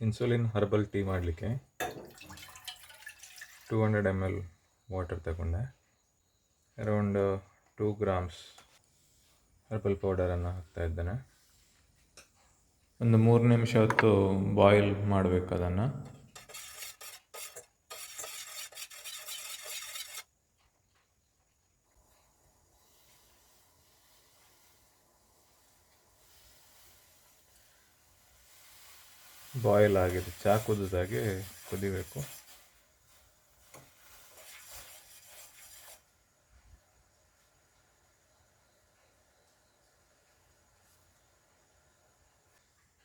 Insulin herbal tea ಮಾಡಲಿಕ್ಕೆ 200 ml water ತಗೊಂಡೆ. Around 2 grams herbal ಪೌಡರನ್ನು ಹಾಕ್ತಾ ಇದ್ದೇನೆ. ಒಂದು 3 ನಿಮಿಷ ಹೊತ್ತು ಬಾಯ್ಲ್ ಮಾಡಬೇಕು ಅದನ್ನು. ಬಾಯ್ಲ್ ಆಗಿದೆ, ಚಹಾ ಕುದಿದಾಗೆ ಕುದಿಬೇಕು.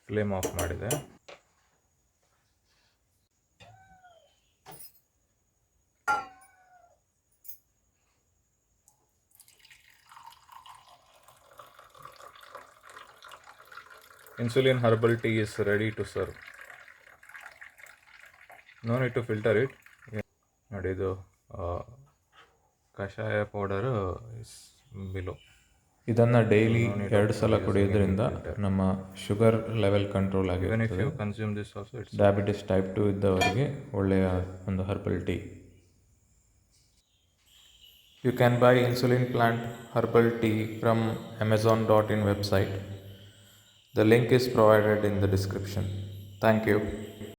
ಫ್ಲೇಮ್ ಆಫ್ ಮಾಡಿದೆ. Insulin herbal tea is ready to serve. No need to filter it. ನೋಡಿ, ಇದು ಕಷಾಯ ಪೌಡರು ಇಸ್ ಬಿಲೋ. ಇದನ್ನು ಡೈಲಿ 2 ಸಲ ಕುಡಿಯೋದ್ರಿಂದ ನಮ್ಮ ಶುಗರ್ ಲೆವೆಲ್ ಕಂಟ್ರೋಲ್ ಆಗಿರುತ್ತೆ. ಡಯಾಬಿಟಿಸ್ ಟೈಪ್ 2 ಇದ್ದವರಿಗೆ ಒಳ್ಳೆಯ ಒಂದು herbal tea. You can buy insulin plant herbal tea from amazon.in website. The link is provided in the description. Thank you.